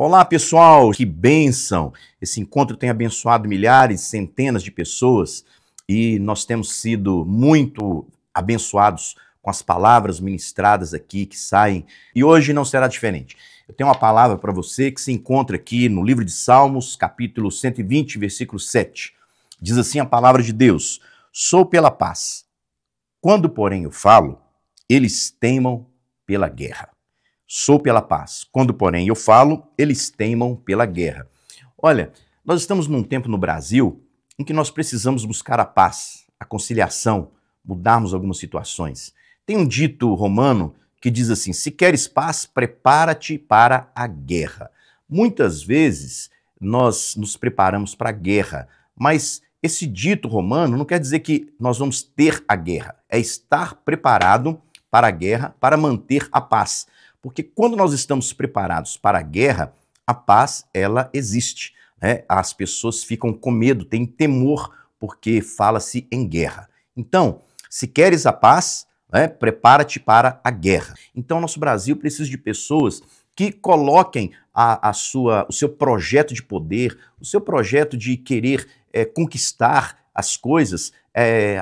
Olá, pessoal, que bênção! Esse encontro tem abençoado milhares, centenas de pessoas e nós temos sido muito abençoados com as palavras ministradas aqui que saem e hoje não será diferente. Eu tenho uma palavra para você que se encontra aqui no livro de Salmos, capítulo 120, versículo 7. Diz assim a palavra de Deus: sou pela paz. Quando, porém, eu falo, eles teimam pela guerra. Sou pela paz. Quando, porém, eu falo, eles teimam pela guerra. Olha, nós estamos num tempo no Brasil em que nós precisamos buscar a paz, a conciliação, mudarmos algumas situações. Tem um dito romano que diz assim: se queres paz, prepara-te para a guerra. Muitas vezes nós nos preparamos para a guerra, mas esse dito romano não quer dizer que nós vamos ter a guerra, é estar preparado para a guerra, para manter a paz. Porque quando nós estamos preparados para a guerra, a paz, ela existe, né? As pessoas ficam com medo, têm temor, porque fala-se em guerra. Então, se queres a paz, né, prepara-te para a guerra. Então, nosso Brasil precisa de pessoas que coloquem o seu projeto de poder, o seu projeto de querer conquistar as coisas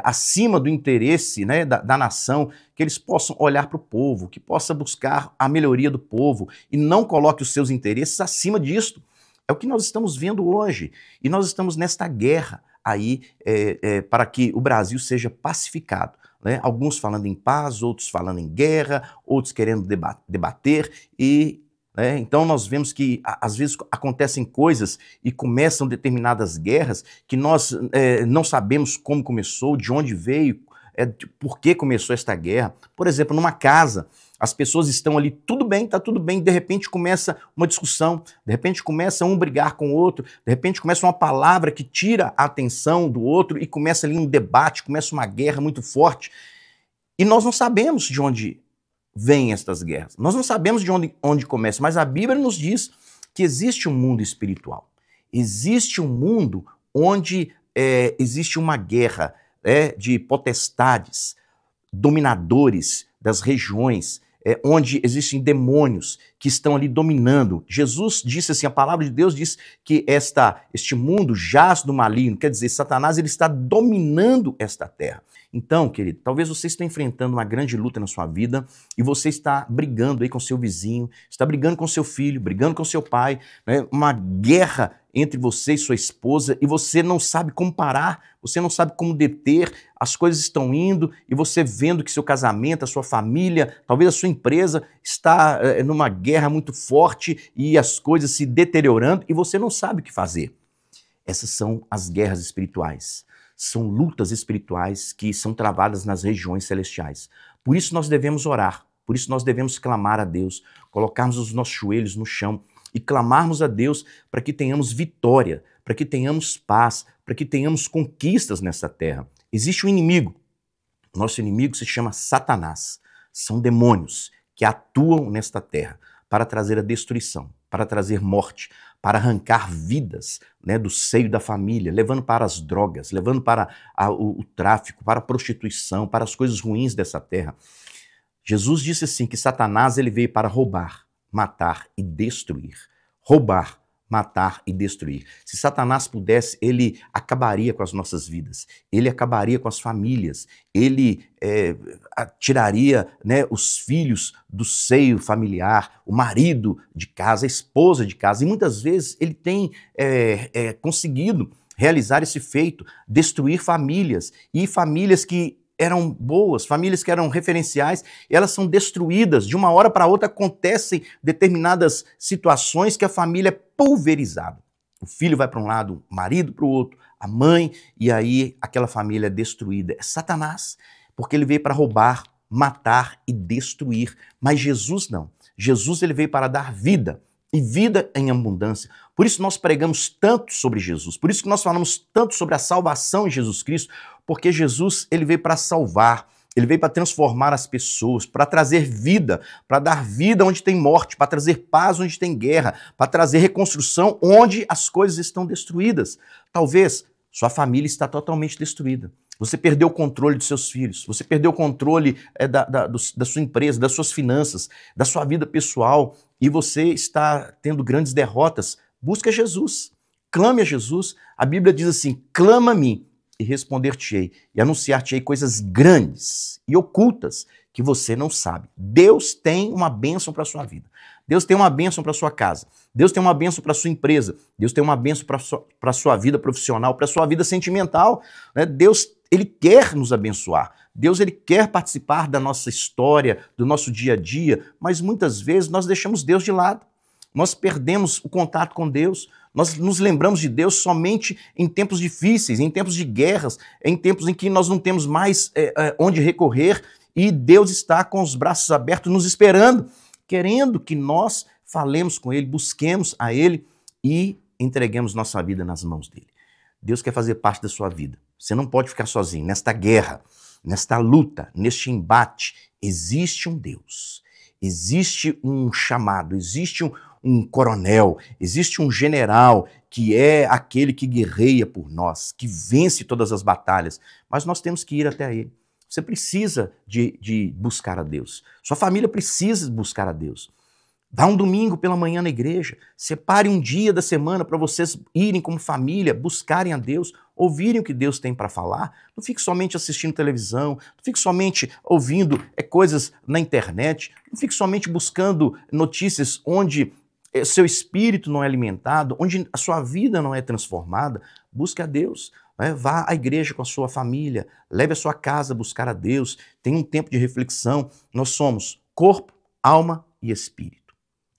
acima do interesse, né, da nação, que eles possam olhar para o povo, que possa buscar a melhoria do povo e não coloque os seus interesses acima disto. É o que nós estamos vendo hoje. E nós estamos nesta guerra aí para que o Brasil seja pacificado, né? Alguns falando em paz, outros falando em guerra, outros querendo debater e... Então nós vemos que às vezes acontecem coisas e começam determinadas guerras que nós não sabemos como começou, de onde veio, por que começou esta guerra. Por exemplo, numa casa, as pessoas estão ali, tudo bem, tá tudo bem, de repente começa uma discussão, de repente começa um brigar com o outro, de repente começa uma palavra que tira a atenção do outro e começa ali um debate, começa uma guerra muito forte. E nós não sabemos de onde vêm estas guerras. Nós não sabemos de onde começa, mas a Bíblia nos diz que existe um mundo espiritual. Existe um mundo onde existe uma guerra de potestades, dominadores das regiões, onde existem demônios que estão ali dominando. Jesus disse assim, a palavra de Deus diz que este mundo jaz do maligno, quer dizer, Satanás ele está dominando esta terra. Então, querido, talvez você esteja enfrentando uma grande luta na sua vida e você está brigando aí com seu vizinho, está brigando com seu filho, brigando com seu pai, né? Uma guerra entre você e sua esposa e você não sabe como parar, você não sabe como deter, as coisas estão indo e você vendo que seu casamento, a sua família, talvez a sua empresa está numa guerra muito forte e as coisas se deteriorando e você não sabe o que fazer. Essas são as guerras espirituais. São lutas espirituais que são travadas nas regiões celestiais. Por isso nós devemos orar, por isso nós devemos clamar a Deus, colocarmos os nossos joelhos no chão e clamarmos a Deus para que tenhamos vitória, para que tenhamos paz, para que tenhamos conquistas nessa terra. Existe um inimigo, nosso inimigo se chama Satanás. São demônios que atuam nesta terra para trazer a destruição, para trazer morte, para arrancar vidas, né, do seio da família, levando para as drogas, levando para o tráfico, para a prostituição, para as coisas ruins dessa terra. Jesus disse assim que Satanás ele veio para roubar, matar e destruir. Roubar, matar e destruir. Se Satanás pudesse, ele acabaria com as nossas vidas, ele acabaria com as famílias, ele tiraria, né, os filhos do seio familiar, o marido de casa, a esposa de casa, e muitas vezes ele tem conseguido realizar esse feito, destruir famílias, e famílias que eram boas, famílias que eram referenciais, elas são destruídas. De uma hora para outra acontecem determinadas situações que a família é pulverizada. O filho vai para um lado, o marido para o outro, a mãe, e aí aquela família é destruída. É Satanás, porque ele veio para roubar, matar e destruir. Mas Jesus não. Jesus ele veio para dar vida, e vida em abundância. Por isso nós pregamos tanto sobre Jesus, por isso que nós falamos tanto sobre a salvação em Jesus Cristo, porque Jesus ele veio para salvar, ele veio para transformar as pessoas, para trazer vida, para dar vida onde tem morte, para trazer paz onde tem guerra, para trazer reconstrução onde as coisas estão destruídas. Talvez sua família está totalmente destruída. Você perdeu o controle dos seus filhos, você perdeu o controle da sua empresa, das suas finanças, da sua vida pessoal, e você está tendo grandes derrotas. Busca Jesus, clame a Jesus. A Bíblia diz assim: clama a mim e responder-te-ei, e anunciar-te-ei coisas grandes e ocultas que você não sabe. Deus tem uma bênção para a sua vida. Deus tem uma bênção para a sua casa. Deus tem uma bênção para a sua empresa. Deus tem uma bênção para a sua vida profissional, para a sua vida sentimental. Né? Deus, ele quer nos abençoar. Deus, ele quer participar da nossa história, do nosso dia a dia, mas muitas vezes nós deixamos Deus de lado. Nós perdemos o contato com Deus. Nós nos lembramos de Deus somente em tempos difíceis, em tempos de guerras, em tempos em que nós não temos mais onde recorrer, e Deus está com os braços abertos nos esperando, querendo que nós falemos com Ele, busquemos a Ele e entreguemos nossa vida nas mãos dEle. Deus quer fazer parte da sua vida. Você não pode ficar sozinho nesta guerra, nesta luta, neste embate. Existe um Deus, existe um chamado, existe um coronel, existe um general que é aquele que guerreia por nós, que vence todas as batalhas, mas nós temos que ir até Ele. Você precisa de buscar a Deus. Sua família precisa buscar a Deus. Vá um domingo pela manhã na igreja. Separe um dia da semana para vocês irem como família, buscarem a Deus, ouvirem o que Deus tem para falar. Não fique somente assistindo televisão, não fique somente ouvindo coisas na internet, não fique somente buscando notícias onde seu espírito não é alimentado, onde a sua vida não é transformada. Busque a Deus. Vá à igreja com a sua família, leve a sua casa a buscar a Deus, tenha um tempo de reflexão. Nós somos corpo, alma e espírito.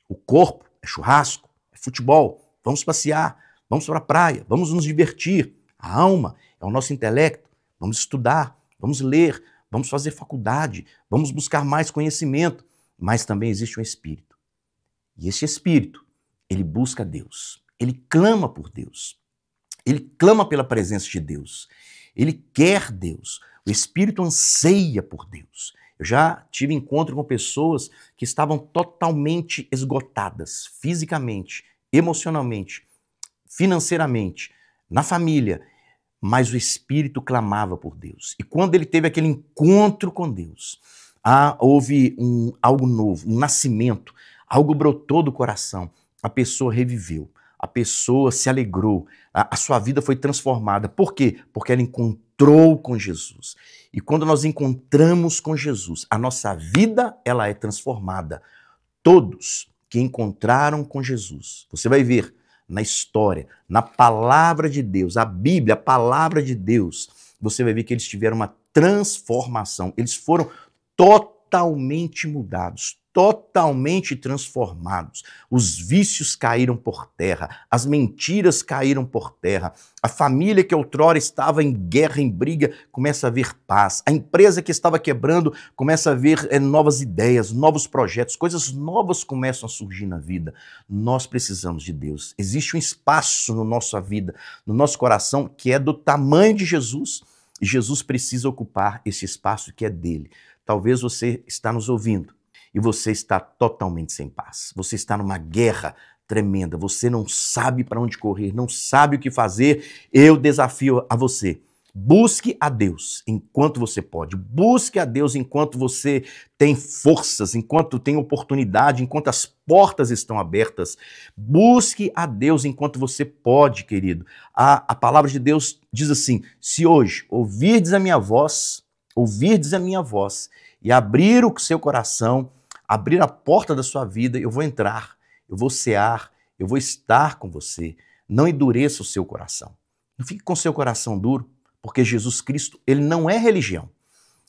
O corpo é churrasco, é futebol, vamos passear, vamos para a praia, vamos nos divertir. A alma é o nosso intelecto, vamos estudar, vamos ler, vamos fazer faculdade, vamos buscar mais conhecimento, mas também existe um espírito. E esse espírito, ele busca Deus, ele clama por Deus. Ele clama pela presença de Deus. Ele quer Deus. O Espírito anseia por Deus. Eu já tive encontro com pessoas que estavam totalmente esgotadas, fisicamente, emocionalmente, financeiramente, na família, mas o Espírito clamava por Deus. E quando ele teve aquele encontro com Deus, houve algo novo, um nascimento, algo brotou do coração, a pessoa reviveu. A pessoa se alegrou, a sua vida foi transformada. Por quê? Porque ela encontrou com Jesus. E quando nós encontramos com Jesus, a nossa vida ela é transformada. Todos que encontraram com Jesus, você vai ver na história, na palavra de Deus, a Bíblia, a palavra de Deus, você vai ver que eles tiveram uma transformação. Eles foram totalmente mudados, totalmente transformados. Os vícios caíram por terra, as mentiras caíram por terra, a família que outrora estava em guerra, em briga, começa a ver paz, a empresa que estava quebrando começa a ver novas ideias, novos projetos, coisas novas começam a surgir na vida. Nós precisamos de Deus. Existe um espaço na nossa vida, no nosso coração, que é do tamanho de Jesus, e Jesus precisa ocupar esse espaço que é dele. Talvez você está nos ouvindo e você está totalmente sem paz. Você está numa guerra tremenda. Você não sabe para onde correr, não sabe o que fazer. Eu desafio a você. Busque a Deus enquanto você pode. Busque a Deus enquanto você tem forças, enquanto tem oportunidade, enquanto as portas estão abertas. Busque a Deus enquanto você pode, querido. A palavra de Deus diz assim: se hoje ouvirdes a minha voz e abrir o seu coração, abrir a porta da sua vida, eu vou entrar, eu vou cear, eu vou estar com você. Não endureça o seu coração. Não fique com o seu coração duro, porque Jesus Cristo, ele não é religião.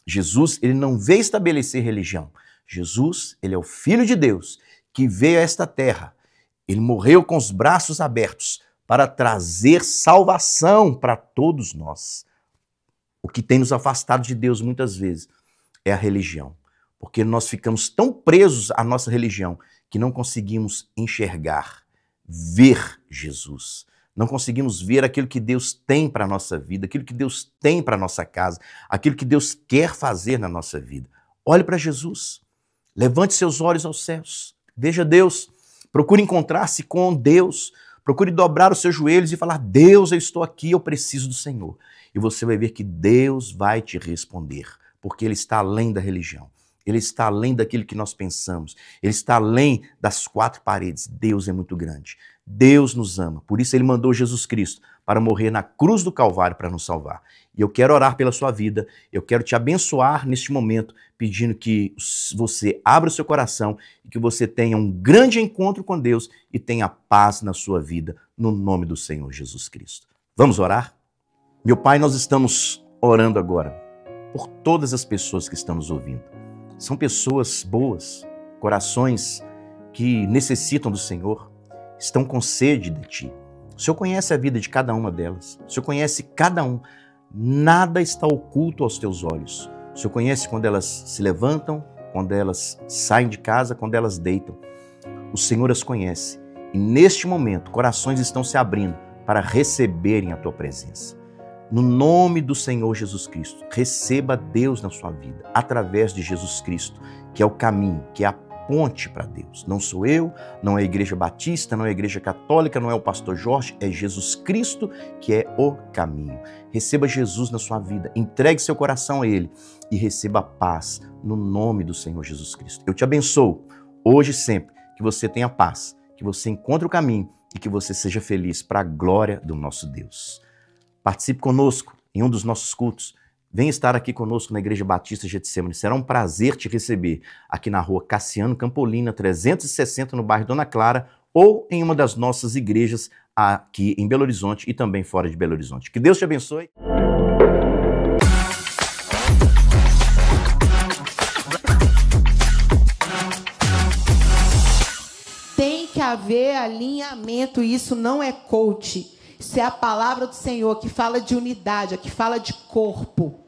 Jesus, ele não veio estabelecer religião. Jesus, ele é o Filho de Deus que veio a esta terra. Ele morreu com os braços abertos para trazer salvação para todos nós. O que tem nos afastado de Deus muitas vezes é a religião, porque nós ficamos tão presos à nossa religião que não conseguimos enxergar, ver Jesus. Não conseguimos ver aquilo que Deus tem para a nossa vida, aquilo que Deus tem para a nossa casa, aquilo que Deus quer fazer na nossa vida. Olhe para Jesus, levante seus olhos aos céus, veja Deus, procure encontrar-se com Deus, Procure dobrar os seus joelhos e falar: Deus, eu estou aqui, eu preciso do Senhor. E você vai ver que Deus vai te responder, porque Ele está além da religião. Ele está além daquilo que nós pensamos. Ele está além das quatro paredes. Deus é muito grande. Deus nos ama. Por isso Ele mandou Jesus Cristo para morrer na cruz do Calvário para nos salvar. E eu quero orar pela sua vida. Eu quero te abençoar neste momento, pedindo que você abra o seu coração e que você tenha um grande encontro com Deus e tenha paz na sua vida, no nome do Senhor Jesus Cristo. Vamos orar? Meu Pai, nós estamos orando agora por todas as pessoas que estão nos ouvindo. São pessoas boas, corações que necessitam do Senhor, estão com sede de Ti. O Senhor conhece a vida de cada uma delas. O Senhor conhece cada um. Nada está oculto aos Teus olhos. O Senhor conhece quando elas se levantam, quando elas saem de casa, quando elas deitam. O Senhor as conhece. E neste momento, corações estão se abrindo para receberem a Tua presença. No nome do Senhor Jesus Cristo, receba Deus na sua vida, através de Jesus Cristo, que é o caminho, que é a ponte para Deus. Não sou eu, não é a Igreja Batista, não é a Igreja Católica, não é o pastor Jorge, é Jesus Cristo que é o caminho. Receba Jesus na sua vida, entregue seu coração a Ele e receba a paz no nome do Senhor Jesus Cristo. Eu te abençoo, hoje e sempre, que você tenha paz, que você encontre o caminho e que você seja feliz para a glória do nosso Deus. Participe conosco em um dos nossos cultos. Venha estar aqui conosco na Igreja Batista Getsemane. Será um prazer te receber aqui na rua Cassiano Campolina, 360, no bairro Dona Clara, ou em uma das nossas igrejas aqui em Belo Horizonte e também fora de Belo Horizonte. Que Deus te abençoe. Tem que haver alinhamento, isso não é coach. Isso é a palavra do Senhor, que fala de unidade, que fala de corpo.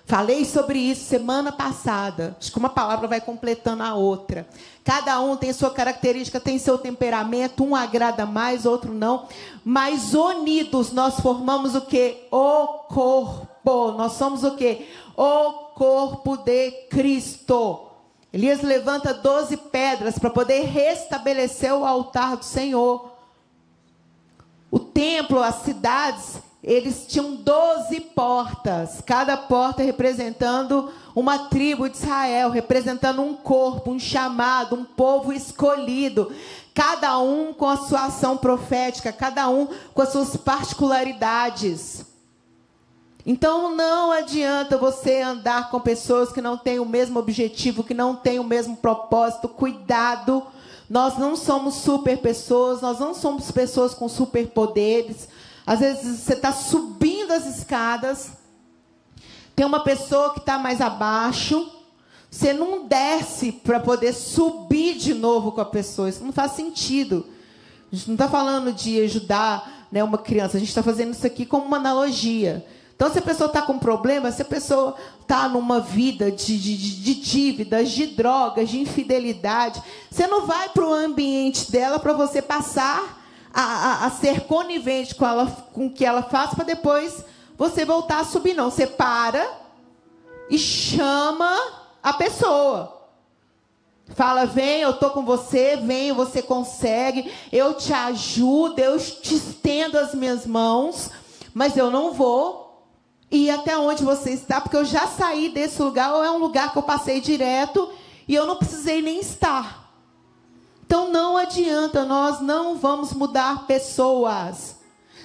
Falei sobre isso semana passada. Acho que uma palavra vai completando a outra. Cada um tem sua característica, tem seu temperamento. Um agrada mais, outro não. Mas unidos nós formamos o quê? O corpo. Nós somos o quê? O corpo de Cristo. Elias levanta 12 pedras para poder restabelecer o altar do Senhor. O templo, as cidades, eles tinham 12 portas, cada porta representando uma tribo de Israel, representando um corpo, um chamado, um povo escolhido, cada um com a sua ação profética, cada um com as suas particularidades. Então não adianta você andar com pessoas que não têm o mesmo objetivo, que não têm o mesmo propósito. Cuidado. Nós não somos super pessoas, nós não somos pessoas com superpoderes. Às vezes você está subindo as escadas, tem uma pessoa que está mais abaixo, você não desce para poder subir de novo com a pessoa. Isso não faz sentido. A gente não está falando de ajudar, né, uma criança, a gente está fazendo isso aqui como uma analogia. Então, se a pessoa está com problema, se a pessoa está numa vida de dívidas, de drogas, de infidelidade, você não vai para o ambiente dela para você passar a ser conivente com o que ela faz, para depois você voltar a subir, não. Você para e chama a pessoa. Fala: vem, eu estou com você, vem, você consegue, eu te ajudo, eu te estendo as minhas mãos, mas eu não vou e até onde você está, porque eu já saí desse lugar, ou é um lugar que eu passei direto e eu não precisei nem estar. Então não adianta, nós não vamos mudar pessoas.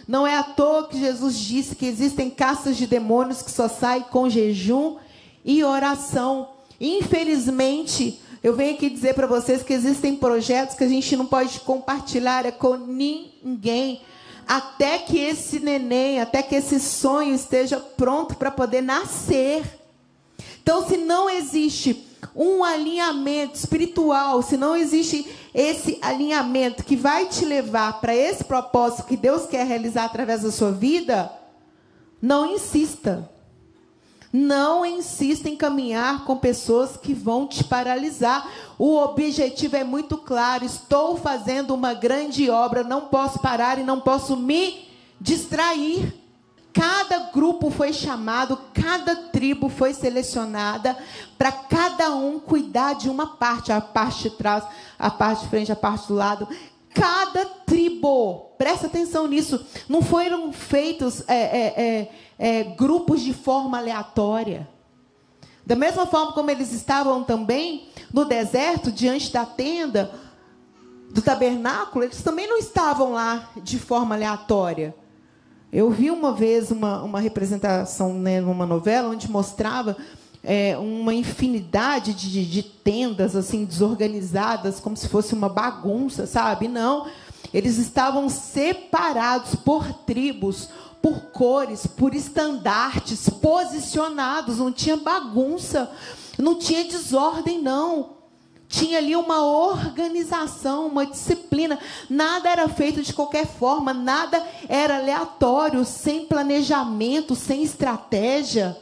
Não é à toa que Jesus disse que existem castas de demônios que só saem com jejum e oração. Infelizmente, eu venho aqui dizer para vocês que existem projetos que a gente não pode compartilhar com ninguém, até que esse neném, até que esse sonho esteja pronto para poder nascer. Então, se não existe um alinhamento espiritual, se não existe esse alinhamento que vai te levar para esse propósito que Deus quer realizar através da sua vida, não insista. Não insista em caminhar com pessoas que vão te paralisar. O objetivo é muito claro. Estou fazendo uma grande obra, não posso parar e não posso me distrair. Cada grupo foi chamado, cada tribo foi selecionada para cada um cuidar de uma parte, a parte de trás, a parte de frente, a parte do lado. Cada tribo, presta atenção nisso, não foram feitos grupos de forma aleatória. Da mesma forma como eles estavam também no deserto, diante da tenda, do tabernáculo, eles também não estavam lá de forma aleatória. Eu vi uma vez uma representação, né, numa novela, onde mostrava uma infinidade de tendas assim desorganizadas, como se fosse uma bagunça, sabe? Não, eles estavam separados por tribos, por cores, por estandartes, posicionados. Não tinha bagunça, não tinha desordem, não. Tinha ali uma organização, uma disciplina. Nada era feito de qualquer forma, nada era aleatório, sem planejamento, sem estratégia.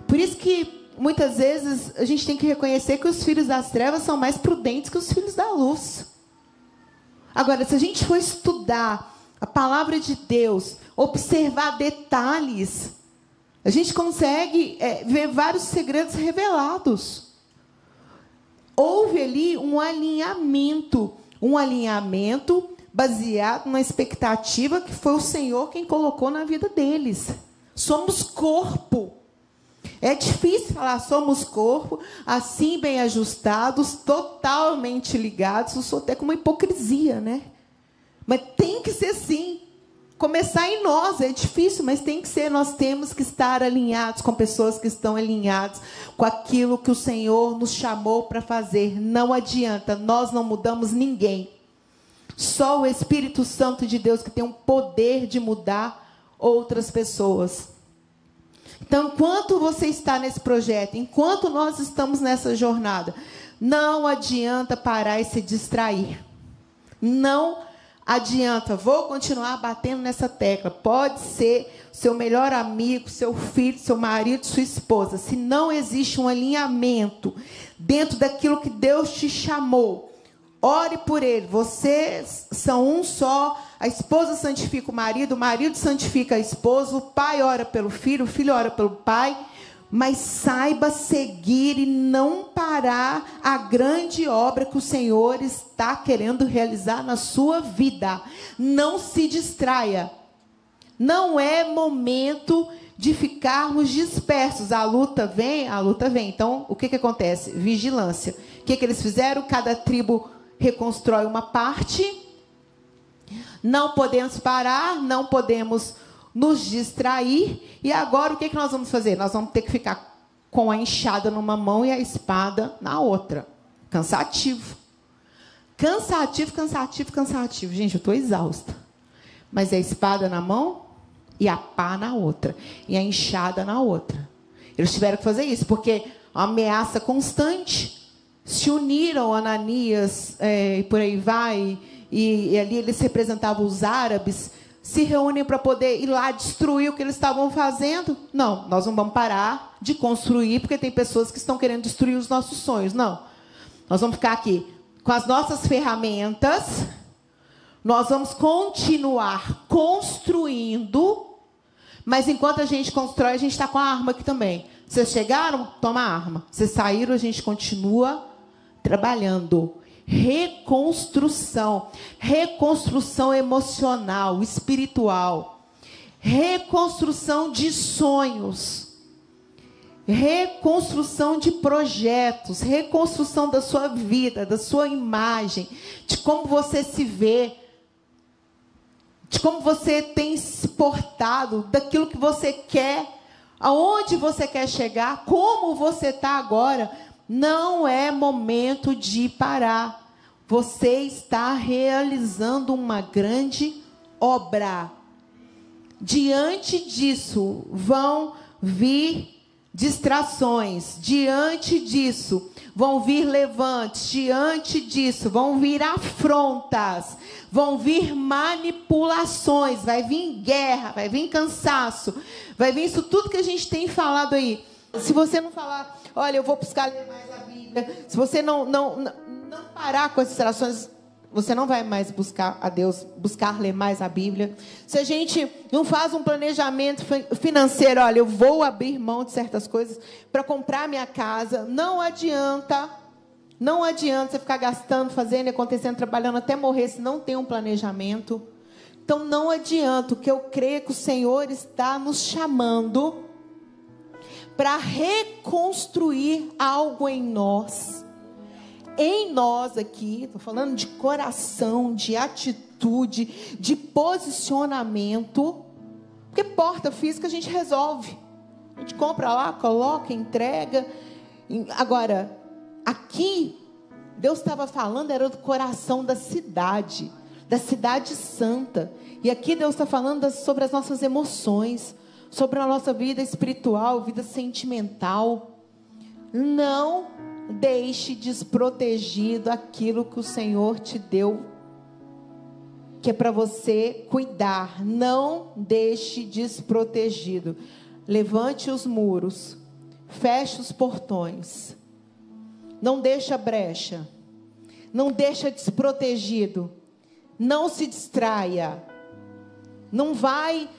Por isso que, muitas vezes, a gente tem que reconhecer que os filhos das trevas são mais prudentes que os filhos da luz. Agora, se a gente for estudar a palavra de Deus, observar detalhes, a gente consegue ver vários segredos revelados. Houve ali um alinhamento baseado na expectativa que foi o Senhor quem colocou na vida deles. Somos corpo. É difícil falar somos corpo, assim bem ajustados, totalmente ligados. Eu sou até com uma hipocrisia, né? Mas tem que ser assim. Começar em nós é difícil, mas tem que ser. Nós temos que estar alinhados com pessoas que estão alinhadas com aquilo que o Senhor nos chamou para fazer. Não adianta, nós não mudamos ninguém. Só o Espírito Santo de Deus que tem o poder de mudar outras pessoas. Então, enquanto você está nesse projeto, enquanto nós estamos nessa jornada, não adianta parar e se distrair. Não adianta, vou continuar batendo nessa tecla. Pode ser seu melhor amigo, seu filho, seu marido, sua esposa. Se não existe um alinhamento dentro daquilo que Deus te chamou, ore por ele. Vocês são um só. A esposa santifica o marido santifica a esposa, o pai ora pelo filho, o filho ora pelo pai. Mas saiba seguir e não parar a grande obra que o Senhor está querendo realizar na sua vida. Não se distraia. Não é momento de ficarmos dispersos. A luta vem. Então, o que acontece? Vigilância. O que eles fizeram? Cada tribo reconstrói uma parte. Não podemos parar, não podemos nos distrair. E agora o que nós vamos fazer? Nós vamos ter que ficar com a enxada numa mão e a espada na outra. Cansativo. Cansativo. Gente, eu estou exausta. Mas é a espada na mão e a pá na outra. E a enxada na outra. Eles tiveram que fazer isso, porque a ameaça constante. Se uniram Ananias, e por aí vai, e ali eles representavam os árabes, se reúnem para poder ir lá destruir o que eles estavam fazendo. Não, nós não vamos parar de construir, porque tem pessoas que estão querendo destruir os nossos sonhos. Não, nós vamos ficar aqui com as nossas ferramentas, nós vamos continuar construindo, mas enquanto a gente constrói, a gente está com a arma aqui também. Vocês chegaram? Toma a arma. Vocês saíram, a gente continua trabalhando. Reconstrução emocional, espiritual, reconstrução de sonhos, reconstrução de projetos, reconstrução da sua vida, da sua imagem, de como você se vê, de como você tem se portado, daquilo que você quer, aonde você quer chegar, como você está agora. Não é momento de parar. Você está realizando uma grande obra. Diante disso, vão vir distrações. Diante disso, vão vir levantes. Diante disso, vão vir afrontas. Vão vir manipulações. Vai vir guerra, vai vir cansaço. Vai vir isso tudo que a gente tem falado aí. Se você não falar, olha, eu vou buscar ler mais a Bíblia. Se você não parar com as distrações, você não vai mais buscar a Deus, buscar ler mais a Bíblia. Se a gente não faz um planejamento financeiro, olha, eu vou abrir mão de certas coisas para comprar minha casa, não adianta. Não adianta você ficar gastando, fazendo, acontecendo, trabalhando até morrer se não tem um planejamento. Então não adianta, o que eu creio que o Senhor está nos chamando para reconstruir algo em nós. Em nós aqui, estou falando de coração, de atitude, de posicionamento. Porque porta física a gente resolve. A gente compra lá, coloca, entrega. Agora, aqui, Deus estava falando, era do coração da cidade santa. E aqui Deus está falando sobre as nossas emoções, sobre a nossa vida espiritual, vida sentimental. Não deixe desprotegido aquilo que o Senhor te deu, que é para você cuidar. Não deixe desprotegido. Levante os muros, feche os portões, não deixa brecha, não deixa desprotegido, não se distraia, não vai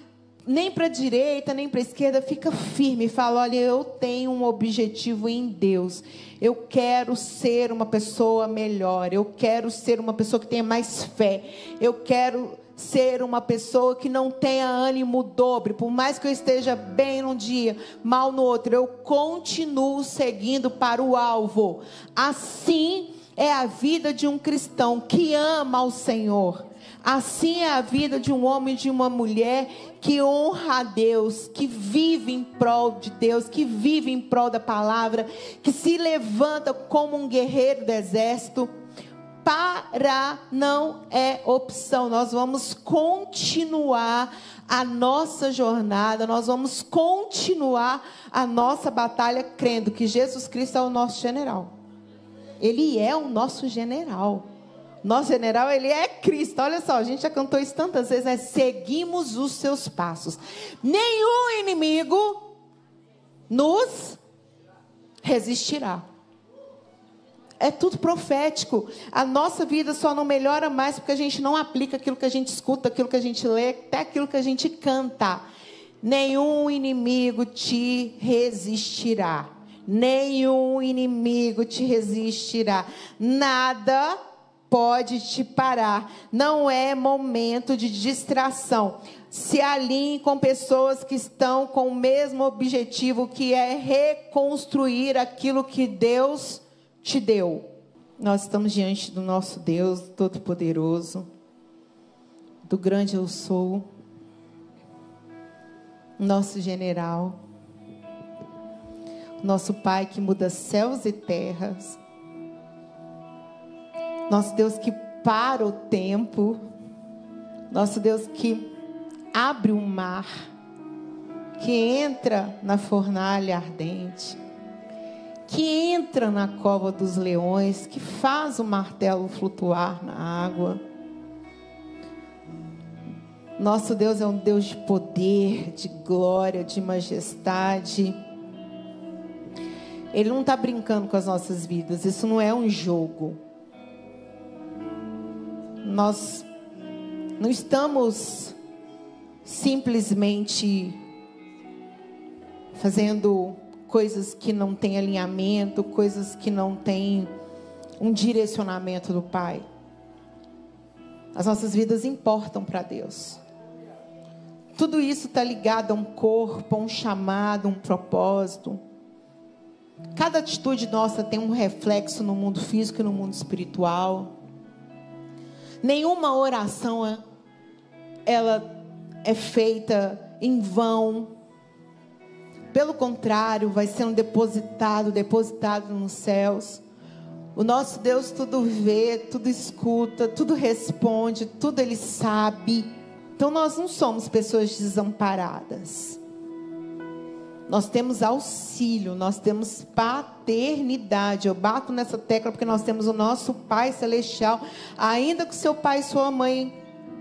nem para a direita, nem para a esquerda, fica firme e fala, olha, eu tenho um objetivo em Deus, eu quero ser uma pessoa melhor, eu quero ser uma pessoa que tenha mais fé, eu quero ser uma pessoa que não tenha ânimo dobre, por mais que eu esteja bem num dia, mal no outro, eu continuo seguindo para o alvo. Assim é a vida de um cristão que ama ao Senhor. Assim é a vida de um homem e de uma mulher que honra a Deus, que vive em prol de Deus, que vive em prol da palavra, que se levanta como um guerreiro do exército. Parar não é opção. Nós vamos continuar a nossa jornada, nós vamos continuar a nossa batalha, crendo que Jesus Cristo é o nosso general. Ele é o nosso general. Nosso general, ele é Cristo. Olha só, a gente já cantou isso tantas vezes, né? Seguimos os seus passos. Nenhum inimigo nos resistirá. É tudo profético. A nossa vida só não melhora mais porque a gente não aplica aquilo que a gente escuta, aquilo que a gente lê, até aquilo que a gente canta. Nenhum inimigo te resistirá. Nenhum inimigo te resistirá. Nada pode te parar. Não é momento de distração. Se alinhe com pessoas que estão com o mesmo objetivo, que é reconstruir aquilo que Deus te deu. Nós estamos diante do nosso Deus Todo-Poderoso, do grande eu sou, nosso general, nosso Pai que muda céus e terras, nosso Deus que para o tempo, nosso Deus que abre o mar, que entra na fornalha ardente, que entra na cova dos leões, que faz o martelo flutuar na água. Nosso Deus é um Deus de poder, de glória, de majestade. Ele não está brincando com as nossas vidas, isso não é um jogo. Nós não estamos simplesmente fazendo coisas que não têm alinhamento, coisas que não têm um direcionamento do Pai. As nossas vidas importam para Deus. Tudo isso está ligado a um corpo, a um chamado, a um propósito. Cada atitude nossa tem um reflexo no mundo físico e no mundo espiritual. Nenhuma oração ela é feita em vão. Pelo contrário, vai sendo depositado nos céus. O nosso Deus tudo vê, tudo escuta, tudo responde, tudo Ele sabe. Então nós não somos pessoas desamparadas. Nós temos auxílio, nós temos paternidade. Eu bato nessa tecla porque nós temos o nosso Pai Celestial. Ainda que seu pai e sua mãe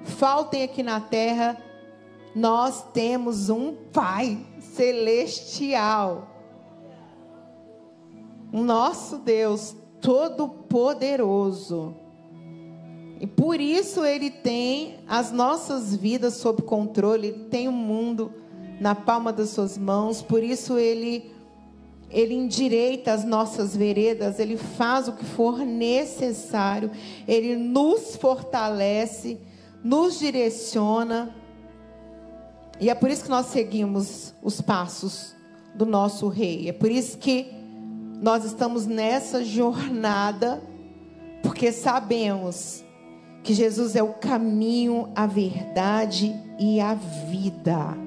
faltem aqui na terra, nós temos um Pai Celestial. O nosso Deus Todo-Poderoso. E por isso Ele tem as nossas vidas sob controle. Ele tem o mundo na palma das suas mãos. Por isso Ele Ele endireita as nossas veredas, Ele faz o que for necessário, Ele nos fortalece, nos direciona. E é por isso que nós seguimos os passos do nosso Rei. É por isso que nós estamos nessa jornada, porque sabemos que Jesus é o caminho, a verdade e a vida.